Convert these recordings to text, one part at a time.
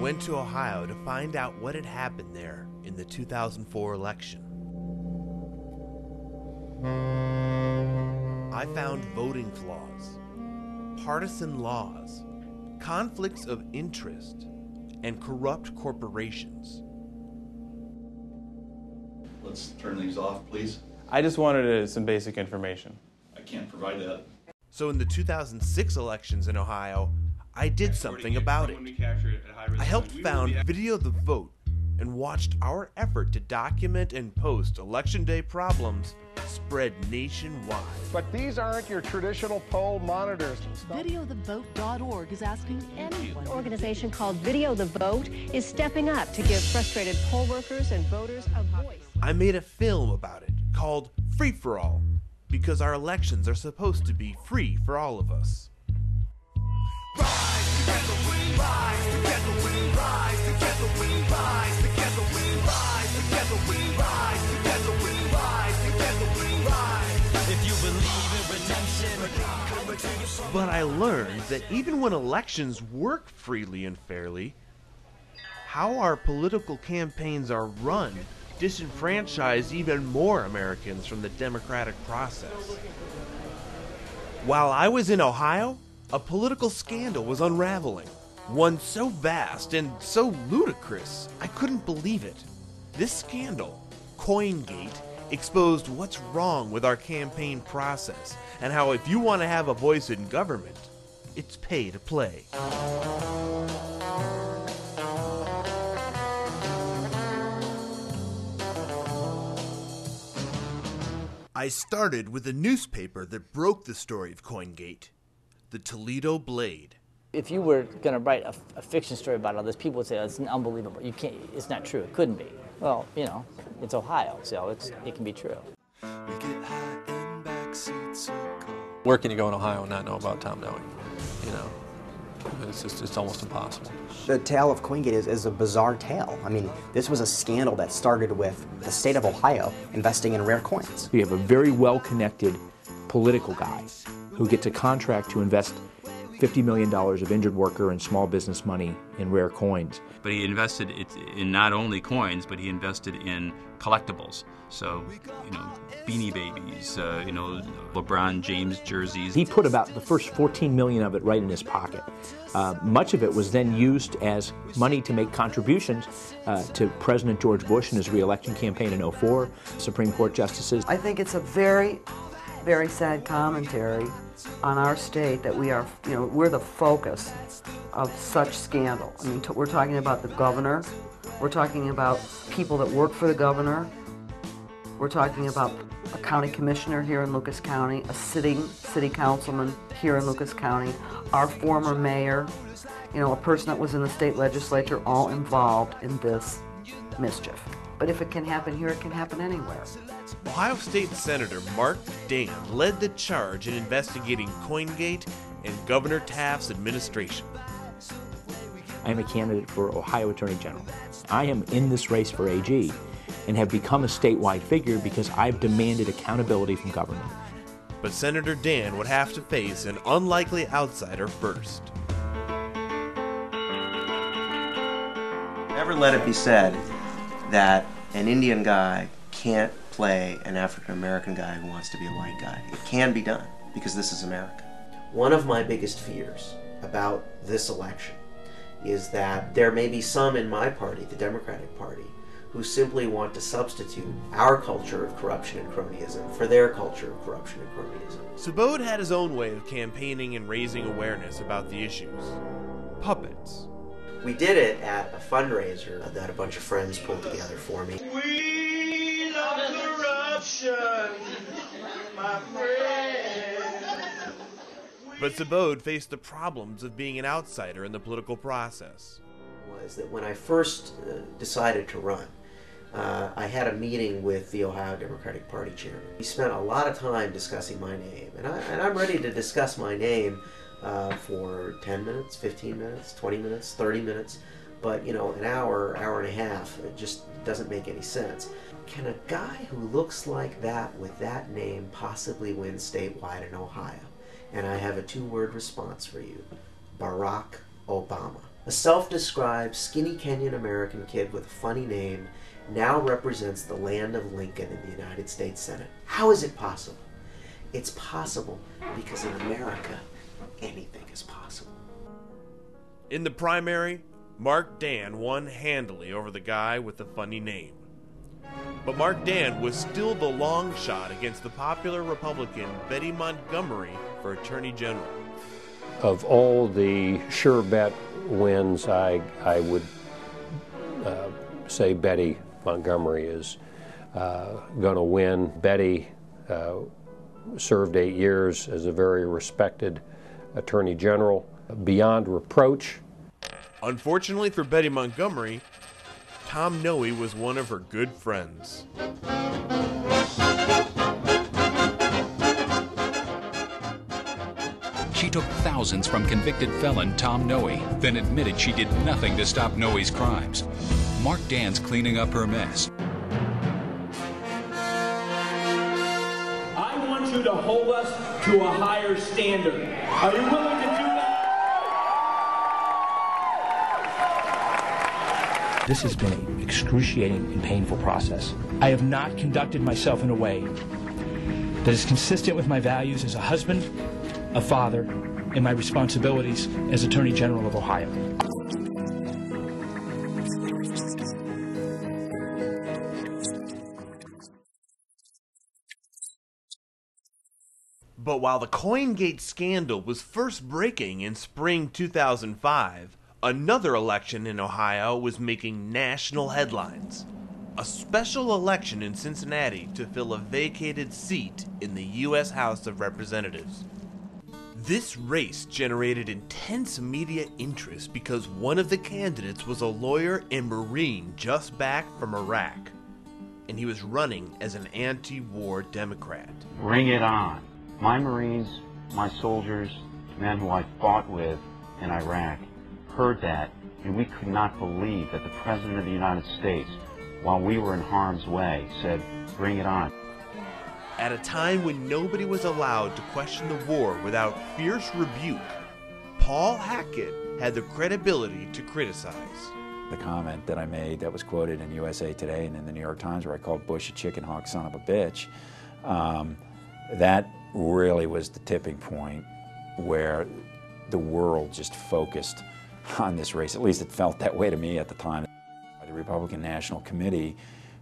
went to Ohio to find out what had happened there in the 2004 election. I found voting flaws, partisan laws, conflicts of interest, and corrupt corporations. Let's turn these off, please. I just wanted some basic information. I can't provide that. So in the 2006 elections in Ohio, I did something about it. I helped found Video the Vote and watched our effort to document and post Election Day problems spread nationwide. But these aren't your traditional poll monitors. VideoTheVote.org is asking anyone. An organization called Video the Vote is stepping up to give frustrated poll workers and voters a voice. I made a film about it called Free for All, because our elections are supposed to be free for all of us. Rise together, we rise together, we rise together, we rise together, we rise together, we rise together, we rise together, we rise. If you believe in redemption. But I learned that even when elections work freely and fairly, how our political campaigns are run disenfranchise even more Americans from the democratic process. While I was in Ohio, a political scandal was unraveling. One so vast and so ludicrous, I couldn't believe it. This scandal, Coingate, exposed what's wrong with our campaign process and how if you want to have a voice in government, it's pay to play. I started with a newspaper that broke the story of Coingate, the Toledo Blade. If you were going to write a fiction story about all this, people would say, oh, it's unbelievable. You can't. It's not true. It couldn't be. Well, you know, it's Ohio, so it can be true. We get high in backseats of cars. Where can you go in Ohio and not know about Tom Noe? You know, it's almost impossible. The tale of Coingate is a bizarre tale. I mean, this was a scandal that started with the state of Ohio investing in rare coins. We have a very well-connected political guy who gets a contract to invest $50 million of injured worker and small business money in rare coins. But he invested in not only coins, but he invested in collectibles. So, you know, Beanie Babies, you know, LeBron James jerseys. He put about the first 14 million of it right in his pocket. Much of it was then used as money to make contributions to President George Bush in his re-election campaign in 2004, Supreme Court justices. I think it's a very, very sad commentary on our state that we are, you know, we're the focus of such scandal. I mean, we're talking about the governor, we're talking about people that work for the governor, we're talking about a county commissioner here in Lucas County, a sitting city councilman here in Lucas County, our former mayor, you know, a person that was in the state legislature, all involved in this mischief. But if it can happen here, it can happen anywhere. Ohio State Senator Mark Dan led the charge in investigating Coingate and Governor Taft's administration. I am a candidate for Ohio Attorney General. I am in this race for AG and have become a statewide figure because I've demanded accountability from government. But Senator Dan would have to face an unlikely outsider first. Never let it be said that an Indian guy can't play an African American guy who wants to be a white guy. It can be done because this is America. One of my biggest fears about this election is that there may be some in my party, the Democratic Party, who simply want to substitute our culture of corruption and cronyism for their culture of corruption and cronyism. Sabode had his own way of campaigning and raising awareness about the issues. Puppets. We did it at a fundraiser that a bunch of friends pulled together for me. We love corruption, my friend. But Sabode faced the problems of being an outsider in the political process. Was that when I first decided to run, I had a meeting with the Ohio Democratic Party chairman. He spent a lot of time discussing my name, and I'm ready to discuss my name for 10 minutes, 15 minutes, 20 minutes, 30 minutes, but you know, an hour, hour and a half, it just doesn't make any sense. Can a guy who looks like that with that name possibly win statewide in Ohio? And I have a two-word response for you: Barack Obama. A self-described skinny Kenyan American kid with a funny name now represents the land of Lincoln in the United States Senate. How is it possible? It's possible because in America, anything is possible. In the primary, Mark Dan won handily over the guy with the funny name. But Mark Dan was still the long shot against the popular Republican Betty Montgomery for Attorney General. Of all the sure bet wins, I would say Betty Montgomery is going to win. Betty served 8 years as a very respected Attorney General, beyond reproach. Unfortunately for Betty Montgomery, Tom Noe was one of her good friends. She took thousands from convicted felon Tom Noe, then admitted she did nothing to stop Noe's crimes. Mark Dan's cleaning up her mess. I want you to hold us to a higher standard. Are you willing to do that? This has been an excruciating and painful process. I have not conducted myself in a way that is consistent with my values as a husband, a father, and my responsibilities as Attorney General of Ohio. But while the Coingate scandal was first breaking in spring 2005, another election in Ohio was making national headlines. A special election in Cincinnati to fill a vacated seat in the U.S. House of Representatives. This race generated intense media interest because one of the candidates was a lawyer and Marine just back from Iraq, and he was running as an anti-war Democrat. Bring it on. My Marines, my soldiers, men who I fought with in Iraq, heard that, and we could not believe that the President of the United States, while we were in harm's way, said, bring it on. At a time when nobody was allowed to question the war without fierce rebuke, Paul Hackett had the credibility to criticize. The comment that I made that was quoted in USA Today and in the New York Times where I called Bush a chicken hawk son of a bitch, that really was the tipping point where the world just focused on this race. At least it felt that way to me at the time. The Republican National Committee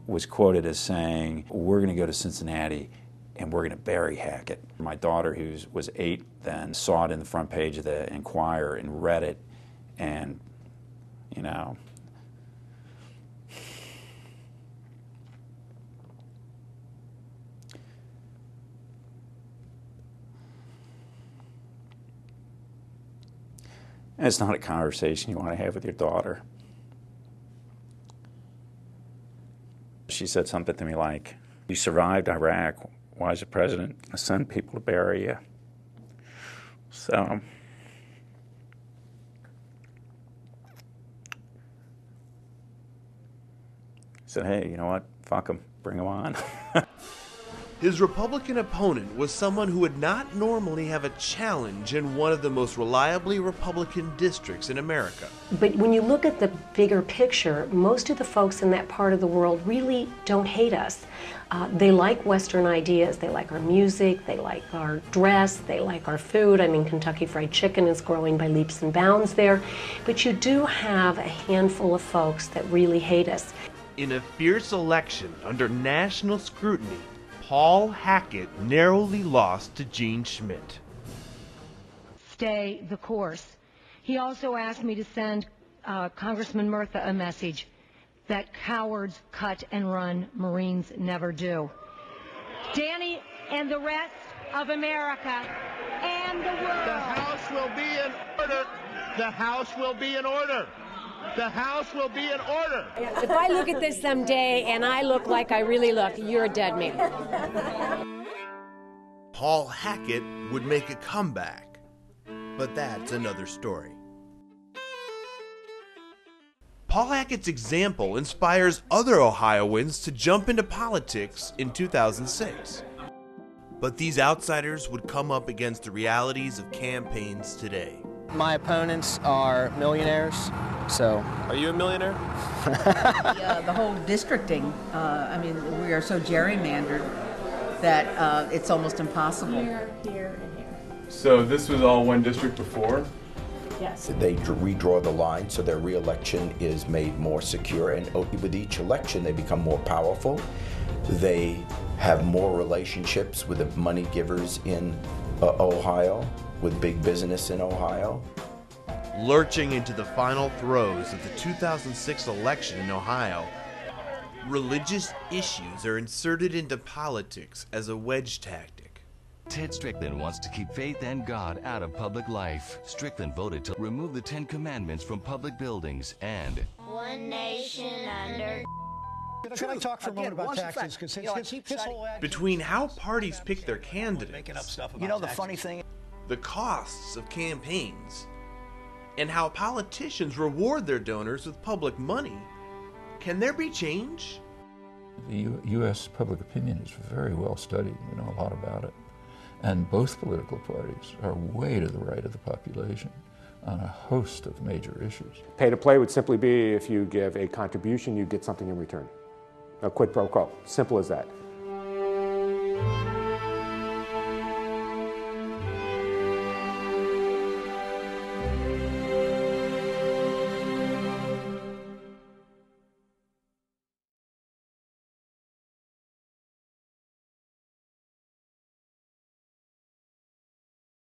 was quoted as saying, we're going to go to Cincinnati and we're going to bury Hackett. My daughter, who was 8 then, saw it in the front page of the Enquirer and read it, and, you know, it's not a conversation you want to have with your daughter. She said something to me like, you survived Iraq, why is the president send people to bury you? So, I said, hey, you know what, fuck them, bring them on. His Republican opponent was someone who would not normally have a challenge in one of the most reliably Republican districts in America. But when you look at the bigger picture, most of the folks in that part of the world really don't hate us. They like Western ideas, they like our music, they like our dress, they like our food. I mean, Kentucky Fried Chicken is growing by leaps and bounds there. But you do have a handful of folks that really hate us. In a fierce election under national scrutiny, Paul Hackett narrowly lost to Gene Schmidt. Stay the course. He also asked me to send Congressman Murtha a message that cowards cut and run, Marines never do. Danny and the rest of America and the world. The House will be in order. The House will be in order. The House will be in order. If I look at this someday and I look like I really look, you're a dead man. Paul Hackett would make a comeback, but that's another story. Paul Hackett's example inspires other Ohioans to jump into politics in 2006. But these outsiders would come up against the realities of campaigns today. My opponents are millionaires, so. Are you a millionaire? The whole districting, I mean, we are so gerrymandered that it's almost impossible. Here, here, and here. So this was all one district before? Yes. They redraw the line so their re-election is made more secure, and with each election they become more powerful. They have more relationships with the money givers in Ohio, with big business in Ohio. Lurching into the final throes of the 2006 election in Ohio, religious issues are inserted into politics as a wedge tactic. Ted Strickland wants to keep faith and God out of public life. Strickland voted to remove the 10 Commandments from public buildings and one nation under. Can I talk for a moment about taxes? Because his whole between how parties pick their candidates, the funny thing, the costs of campaigns, and how politicians reward their donors with public money, can there be change? The U.S. public opinion is very well studied. We know a lot about it. And both political parties are way to the right of the population on a host of major issues. Pay to play would simply be if you give a contribution, you get something in return. A quid pro quo. Simple as that.